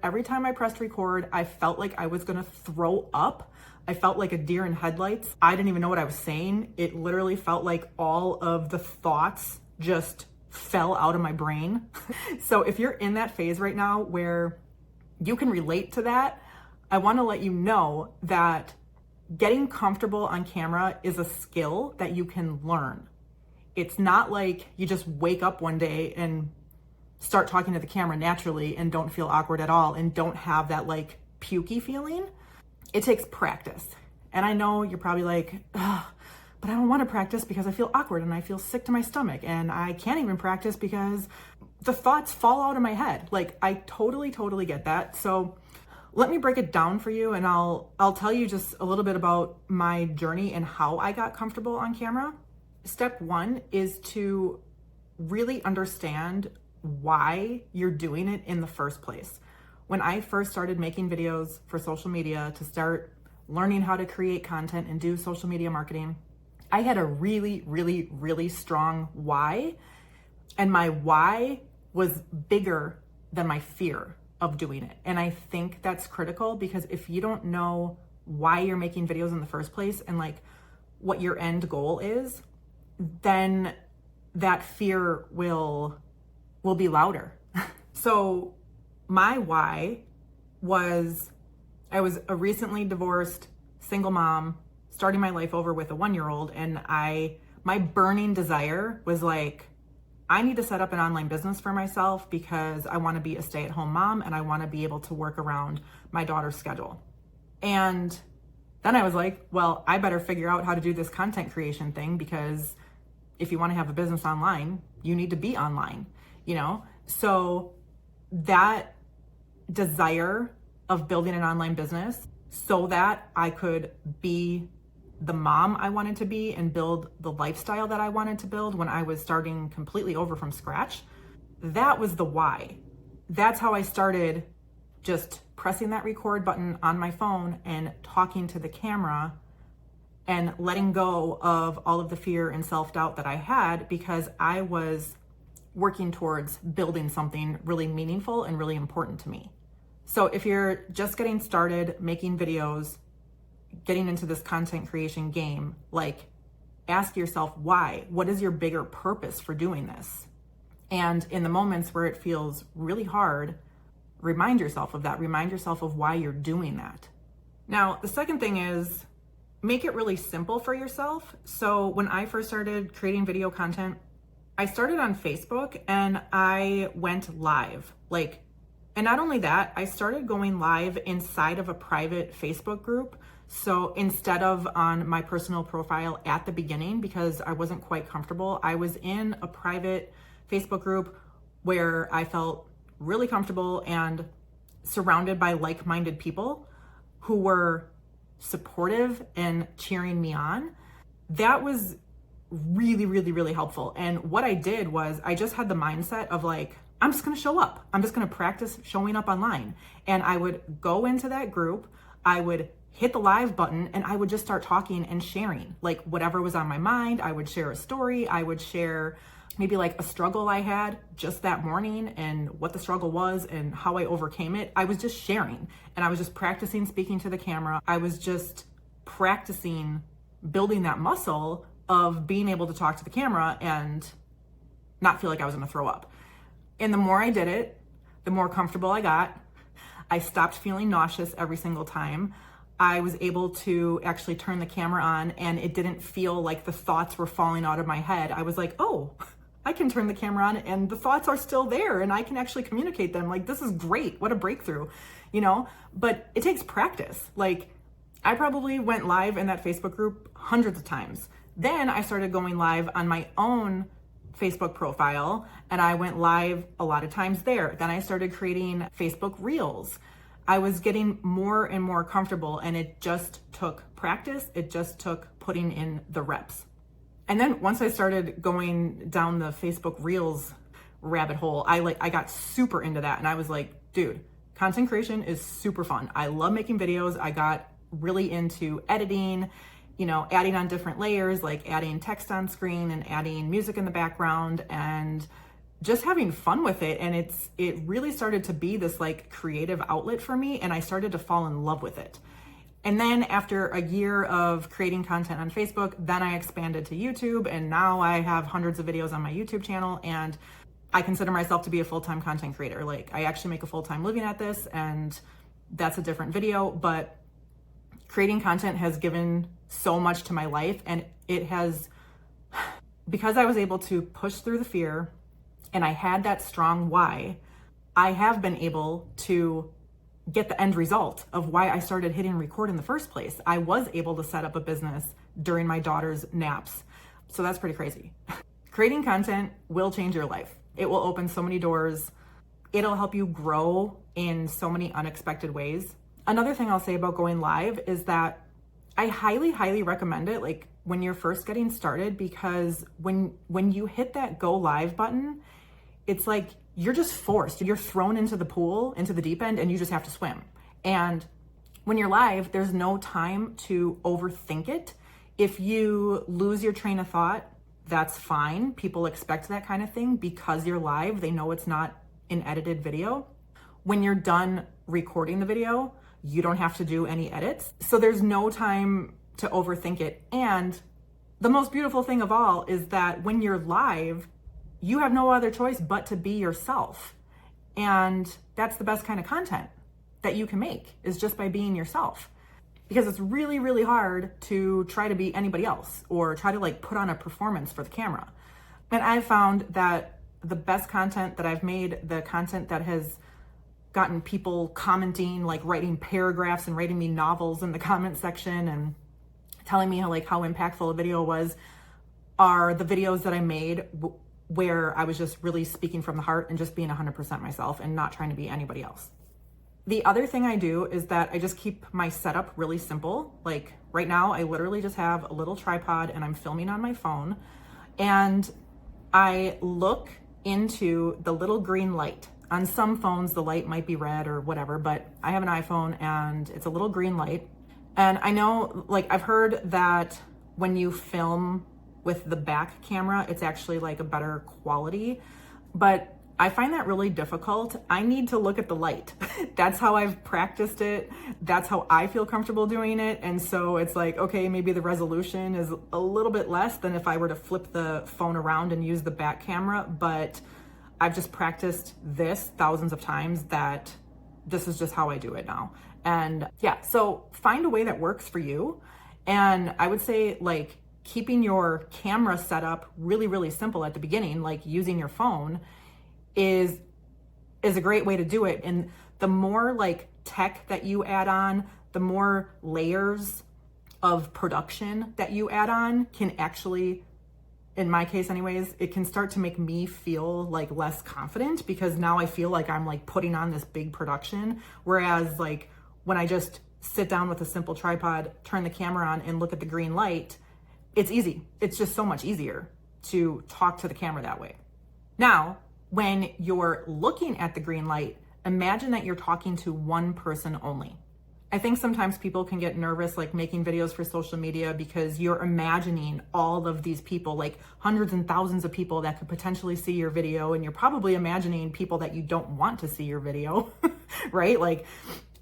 Every time I pressed record, I felt like I was gonna throw up. I felt like a deer in headlights. I didn't even know what I was saying. It literally felt like all of the thoughts just fell out of my brain. So if you're in that phase right now where you can relate to that, I wanna let you know that getting comfortable on camera is a skill that you can learn. It's not like you just wake up one day and start talking to the camera naturally and don't feel awkward at all and don't have that like pukey feeling. It takes practice. And I know you're probably like, ugh, but I don't want to practice because I feel awkward and I feel sick to my stomach and I can't even practice because the thoughts fall out of my head. Like, I totally get that. So let me break it down for you, and I'll tell you just a little bit about my journey and how I got comfortable on camera. Step one is to really understand why you're doing it in the first place. When I first started making videos for social media to start learning how to create content and do social media marketing, I had a really strong why. And my why was bigger than my fear of doing it. And I think that's critical, because if you don't know why you're making videos in the first place and like what your end goal is, then that fear will be louder. So my why was, I was a recently divorced single mom starting my life over with a 1-year-old, and my burning desire was like, I need to set up an online business for myself because I want to be a stay-at-home mom and I want to be able to work around my daughter's schedule. And then I was like, well, I better figure out how to do this content creation thing, because if you want to have a business online, you need to be online, you know? So that desire of building an online business so that I could be the mom I wanted to be and build the lifestyle that I wanted to build when I was starting completely over from scratch, that was the why. That's how I started just pressing that record button on my phone and talking to the camera and letting go of all of the fear and self-doubt that I had, because I was working towards building something really meaningful and really important to me. So if you're just getting started making videos, getting into this content creation game, like, ask yourself why. What is your bigger purpose for doing this? And in the moments where it feels really hard, remind yourself of that. Remind yourself of why you're doing that. Now, the second thing is, make it really simple for yourself. So when I first started creating video content, I started on Facebook and I went live. And not only that, I started going live inside of a private Facebook group. So instead of on my personal profile at the beginning, because I wasn't quite comfortable, I was in a private Facebook group where I felt really comfortable and surrounded by like-minded people who were supportive and cheering me on. That was really helpful. And what I did was I just had the mindset of like, I'm just gonna show up. I'm just gonna practice showing up online. And I would go into that group, I would hit the live button, and I would just start talking and sharing like whatever was on my mind. I would share a story. I would share maybe like a struggle I had just that morning and what the struggle was and how I overcame it. I was just sharing, and I was just practicing speaking to the camera. I was just practicing building that muscle of being able to talk to the camera and not feel like I was gonna throw up. And the more I did it, the more comfortable I got. I stopped feeling nauseous every single time. I was able to actually turn the camera on, and it didn't feel like the thoughts were falling out of my head. I was like, oh, I can turn the camera on and the thoughts are still there and I can actually communicate them. Like, this is great. What a breakthrough, you know? But it takes practice. Like, I probably went live in that Facebook group hundreds of times. Then I started going live on my own Facebook profile, and I went live a lot of times there. Then I started creating Facebook Reels. I was getting more and more comfortable, and it just took practice. It just took putting in the reps. And then once I started going down the Facebook Reels rabbit hole, I got super into that. And I was like, dude, content creation is super fun. I love making videos. I got really into editing, you know, adding on different layers, like adding text on screen and adding music in the background and just having fun with it. And it really started to be this like creative outlet for me, and I started to fall in love with it. And then after a year of creating content on Facebook, then I expanded to YouTube, and now I have hundreds of videos on my YouTube channel, and I consider myself to be a full-time content creator. Like, I actually make a full-time living at this, and that's a different video, but creating content has given so much to my life, and it has, because I was able to push through the fear and I had that strong why, I have been able to get the end result of why I started hitting record in the first place. I was able to set up a business during my daughter's naps. So that's pretty crazy. Creating content will change your life. It will open so many doors. It'll help you grow in so many unexpected ways. Another thing I'll say about going live is that I highly, highly recommend it, like when you're first getting started, because when you hit that go live button, it's like you're just forced. You're thrown into the pool, into the deep end, and you just have to swim. And when you're live, there's no time to overthink it. If you lose your train of thought, that's fine. People expect that kind of thing because you're live. They know it's not an edited video. When you're done recording the video, you don't have to do any edits. So there's no time to overthink it. And the most beautiful thing of all is that when you're live, you have no other choice but to be yourself. And that's the best kind of content that you can make, is just by being yourself. Because it's really, really hard to try to be anybody else or try to like put on a performance for the camera. And I've found that the best content that I've made, the content that has gotten people commenting, like writing paragraphs and writing me novels in the comment section and telling me how impactful a video was, are the videos that I made where I was just really speaking from the heart and just being 100% myself and not trying to be anybody else. The other thing I do is that I just keep my setup really simple. Like right now, I literally just have a little tripod and I'm filming on my phone, and I look into the little green light. On some phones, the light might be red or whatever, but I have an iPhone and it's a little green light. And I know, like, I've heard that when you film with the back camera, it's actually like a better quality, but I find that really difficult. I need to look at the light. That's how I've practiced it. That's how I feel comfortable doing it. And so it's like, okay, maybe the resolution is a little bit less than if I were to flip the phone around and use the back camera, but I've just practiced this thousands of times that this is just how I do it now. And yeah, so find a way that works for you. And I would say, like, keeping your camera setup really, really simple at the beginning, like using your phone, is a great way to do it. And the more like tech that you add on, the more layers of production that you add on can actually, in my case anyways, it can start to make me feel like less confident, because now I feel like I'm like putting on this big production. Whereas like when I just sit down with a simple tripod, turn the camera on and look at the green light, it's easy. It's just so much easier to talk to the camera that way. Now, when you're looking at the green light, imagine that you're talking to one person only. I think sometimes people can get nervous like making videos for social media because you're imagining all of these people, like hundreds and thousands of people that could potentially see your video, and you're probably imagining people that you don't want to see your video, right? Like,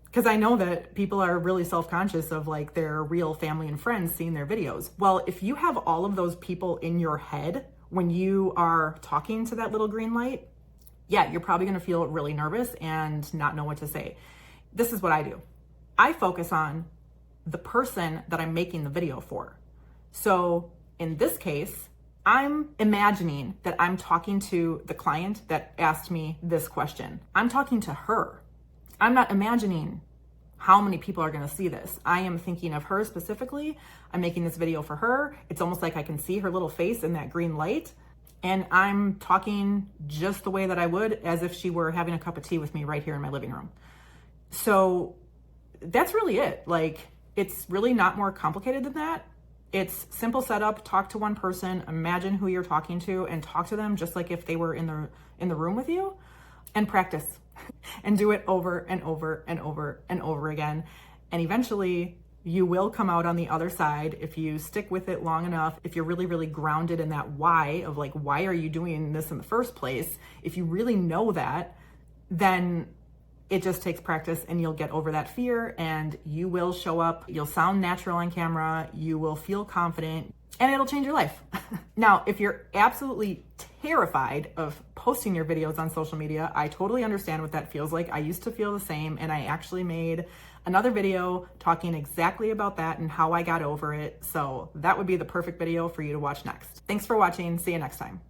because I know that people are really self-conscious of like their real family and friends seeing their videos. Well, if you have all of those people in your head when you are talking to that little green light, yeah, you're probably going to feel really nervous and not know what to say. This is what I do. I focus on the person that I'm making the video for. So in this case, I'm imagining that I'm talking to the client that asked me this question. I'm talking to her. I'm not imagining how many people are going to see this. I am thinking of her specifically. I'm making this video for her. It's almost like I can see her little face in that green light. And I'm talking just the way that I would as if she were having a cup of tea with me right here in my living room. So that's really it. Like, it's really not more complicated than that. It's simple setup, talk to one person, imagine who you're talking to, and talk to them just like if they were in the room with you, and practice and do it over and over and over and over again. And eventually You will come out on the other side if you stick with it long enough. If you're really, really grounded in that why of like, why are you doing this in the first place? If you really know that, then it just takes practice and you'll get over that fear and you will show up. You'll sound natural on camera. You will feel confident and it'll change your life. Now, if you're absolutely terrified of posting your videos on social media, I totally understand what that feels like. I used to feel the same, and I actually made another video talking exactly about that and how I got over it. So that would be the perfect video for you to watch next. Thanks for watching. See you next time.